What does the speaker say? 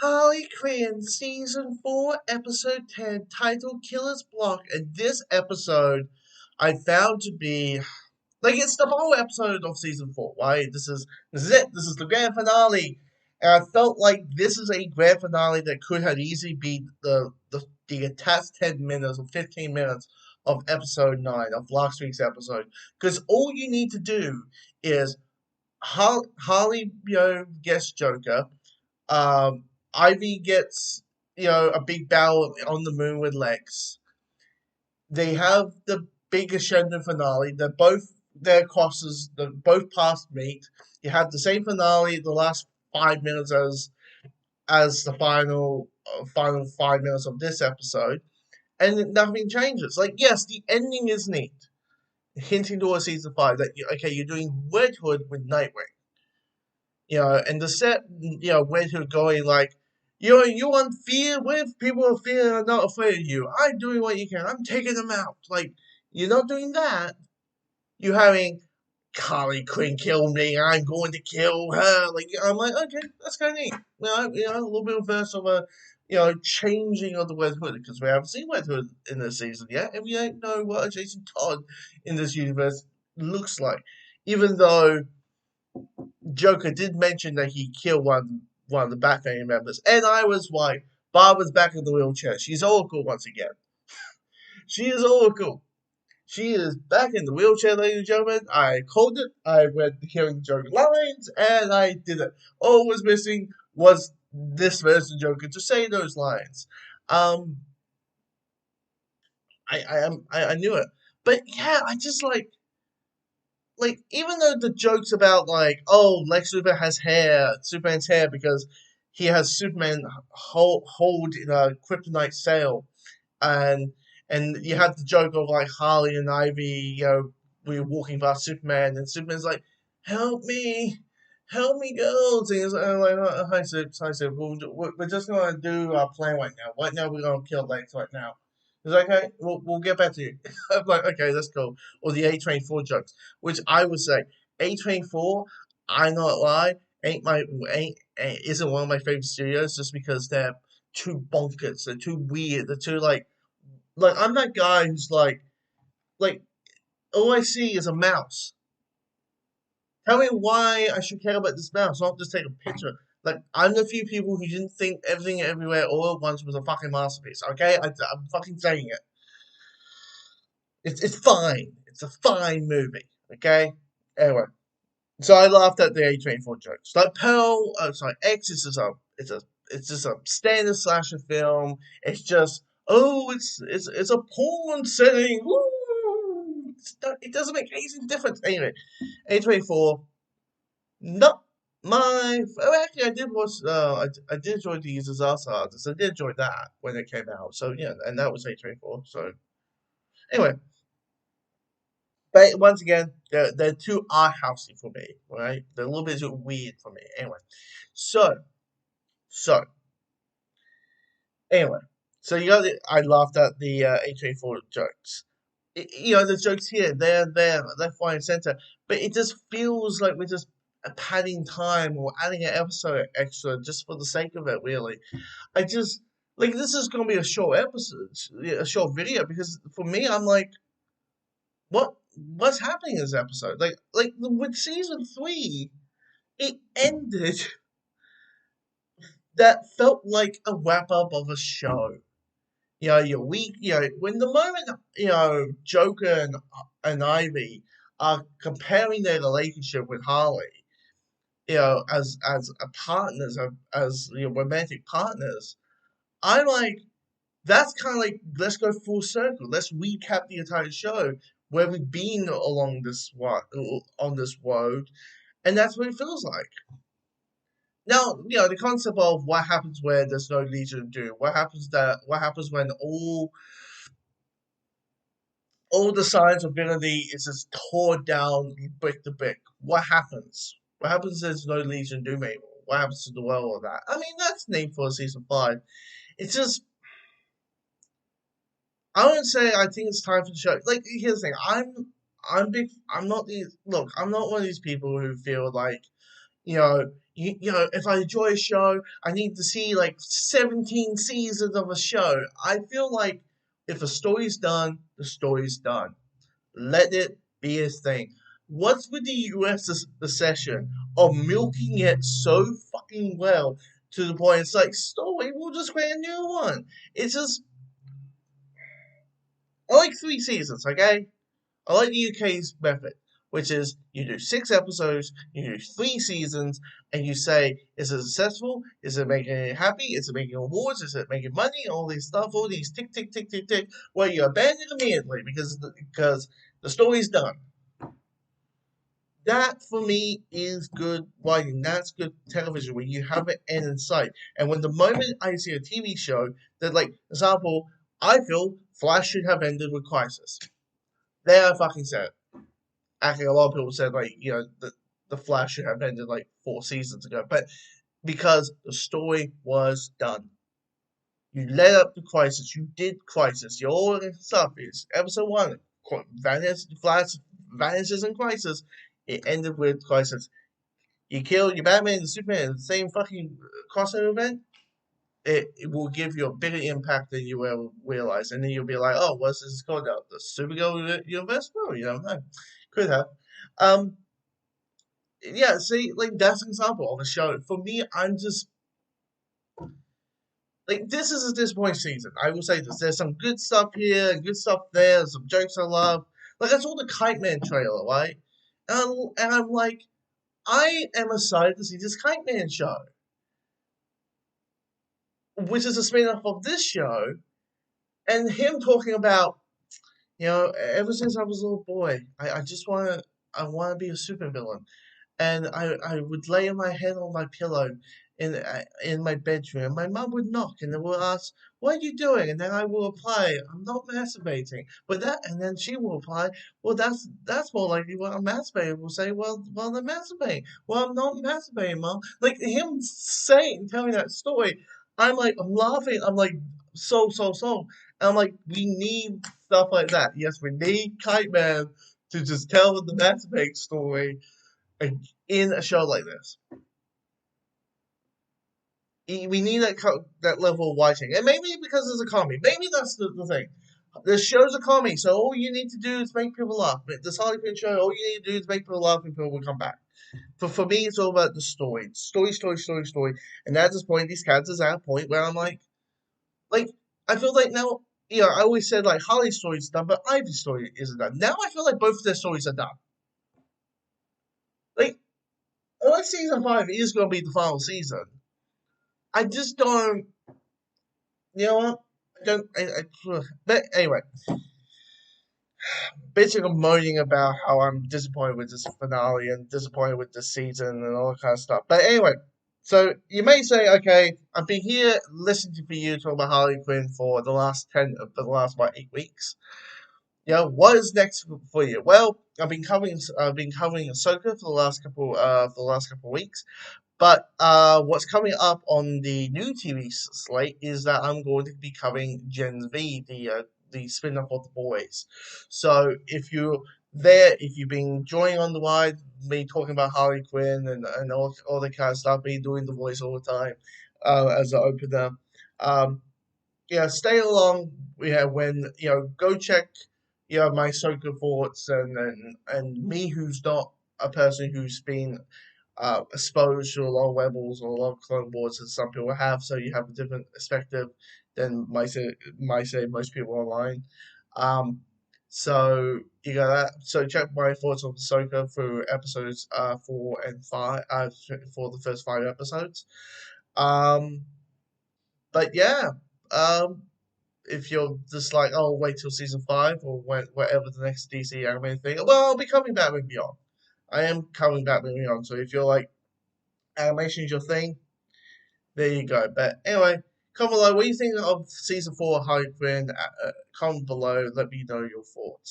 Harley Quinn Season 4, Episode 10, titled Killer's Block. And this episode I found to be like it's the whole episode of Season 4, right? This is it. This is the grand finale. And I felt like this is a grand finale that could have easily been the attached 10 minutes or 15 minutes of episode 9 of last week's episode. Because all you need to do is Harley, gets Joker. Um, Ivy gets, a big battle on the moon with Lex. They have the big crescendo finale. They're both their crosses. The both past meet. You have the same finale the last 5 minutes as the final 5 minutes of this episode, and nothing changes. Like yes, the ending is neat, hinting towards season 5 that you're doing Red Hood with Nightwing. And the set, where to going like, you want fear with people of fear are not afraid of you. I'm doing what you can. I'm taking them out. Like, you're not doing that. You're having Harley Quinn kill me. I'm going to kill her. Like, I'm like, okay, that's kind of neat. A little bit of verse of a, changing of the Red Hood because we haven't seen Red Hood in this season yet, and we don't know what a Jason Todd in this universe looks like. Even though Joker did mention that he killed one of the Bat family members, and I was right. Barbara's back in the wheelchair. She's Oracle once again. She is Oracle. She is back in the wheelchair, ladies and gentlemen. I called it. I went hearing Joker lines, and I did it. All was missing was this version of Joker to say those lines. Um, I knew it, but yeah, I just like even though the jokes about like Lex Luthor has hair, Superman's hair because he has Superman hold in a kryptonite sail, and you have the joke of like Harley and Ivy, we're walking past Superman and Superman's like, help me, girls, and he's like, hi Sip, we're just gonna do our plan right now. Right now we're gonna kill Lex right now. He's like, okay, we'll get back to you. I'm like, okay, that's cool. Or the A24 jokes, which I would say A24. I not lie, isn't one of my favorite studios just because they're too bonkers, they're too weird, they're too like I'm that guy who's like all I see is a mouse. Tell me why I should care about this mouse, not just take a picture. Like I'm the few people who didn't think Everything Everywhere All at Once was a fucking masterpiece. Okay, I'm fucking saying it. It's fine. It's a fine movie. Okay. Anyway, so I laughed at the A24 jokes. Like Pearl, sorry, X is just it's just a standard slasher film. It's just it's a porn setting. Woo! It doesn't make any difference. Anyway, A24, not my. Oh, actually, I did watch. I did enjoy the Disaster Artist. I did enjoy that when it came out. So yeah, and that was A24. So anyway, but once again, they're too art housey for me, right? They're a little bit too weird for me. Anyway, so so anyway, so I laughed at the A24 jokes. The jokes here, there, left, right, and center. But it just feels like we're just padding time or adding an episode extra just for the sake of it. Really, I just like this is gonna be a short episode, a short video because for me, I'm like, what's happening in this episode? Like with season 3, it ended that felt like a wrap up of a show. Your week, when the moment, Joker and Ivy are comparing their relationship with Harley, as a partners, as romantic partners, I'm like, that's kind of like, let's go full circle. Let's recap the entire show where we've been along on this road, and that's what it feels like. Now, the concept of what happens when there's no Legion of Doom. What happens when all the signs of ability is just torn down brick to brick. What happens? What happens if there's no Legion of Doom anymore? What happens to the world of that? I mean, that's named for season 5. It's just, I wouldn't say I think it's time for the show. Like, here's the thing. I'm big. I'm not these. Look, I'm not one of these people who feel like, you know, if I enjoy a show, I need to see like 17 seasons of a show. I feel like if a story's done, the story's done. Let it be a thing. What's with the US obsession of milking it so fucking well to the point it's like, story, we'll just create a new one. It's just, I like 3 seasons, okay? I like the UK's method, which is you do 6 episodes, you do 3 seasons, and you say, is it successful? Is it making it happy? Is it making awards? Is it making money? All these stuff, all these tick, tick, tick, tick, tick. Well, you abandon immediately because the story's done. That for me is good writing. That's good television when you have an end in sight. And when the moment I see a TV show that, like, example, I feel Flash should have ended with Crisis. There, I fucking said it. Actually, a lot of people said like the Flash should have ended like 4 seasons ago, but because the story was done, you led up to Crisis. You did Crisis. Your all stuff is episode 1. Flash vanishes in Crisis. It ended with Crisis. You kill your Batman and Superman in the same fucking crossover event. It will give you a bigger impact than you will realize, and then you'll be like, "Oh, what's this called now? The Supergirl universe?" No, you don't know. Could have. Um, yeah, see, like that's an example of a show. For me, I'm just like this is a disappointing season. I will say this. There's some good stuff here and good stuff there. There's some jokes I love. Like I saw the Kite Man trailer, right? And I'm like, I am excited to see this Kite Man show, which is a spin-off of this show, and him talking about, ever since I was a little boy, I just I want to be a supervillain. And I would lay my head on my pillow in my bedroom, and my mum would knock and then will ask, "What are you doing?" And then I will reply, "I'm not masturbating." And then she will reply, "Well, that's more likely what I'm masturbating." Will say, "Well, they're masturbating." "Well, I'm not masturbating, mom." Like him telling that story, I'm laughing. I'm like, so. And I'm like, we need stuff like that. Yes, we need Kite Man to just tell the masturbate story in a show like this. We need that level of writing, and maybe because it's a comedy, maybe that's the thing. The show's a comedy, so all you need to do is make people laugh. This Harley Quinn show, all you need to do is make people laugh, and people will come back. For me, it's all about the story, and at this point, these characters are at a point where I'm like I feel like now. I always said like Harley's story is done, but Ivy's story isn't done. Now I feel like both of their stories are done. Like, unless season 5 is going to be the final season, I just don't. You know what? I don't. But anyway, bitching and moaning about how I'm disappointed with this finale and disappointed with this season and all that kind of stuff. But anyway, so you may say, okay, I've been here listening for you talk about Harley Quinn for the last what 8 weeks. What is next for you? Well, I've been covering Ahsoka for the last couple of weeks. But what's coming up on the new TV slate is that I'm going to be covering Gen V, the spin-off of The Boys. So if you've been enjoying on the ride, me talking about Harley Quinn and all that kind of stuff, me doing the voice all the time as an opener. Um, stay along. When go check my Ahsoka thoughts and me who's not a person who's been exposed to a lot of Rebels or a lot of Clone Wars as some people have, so you have a different perspective than might say most people online. Um, so you got that. So check my thoughts on Ahsoka through episodes 4 and 5 for the first 5 episodes. Um, but yeah, um, if you're just like, oh, wait till season 5 or whatever the next DC anime thing, well, I'll be coming back with Beyond. I am coming back with Beyond. So if you're like animation's your thing, there you go. But anyway, comment below what you think of season 4 of Harley Quinn. Comment below, let me know your thoughts.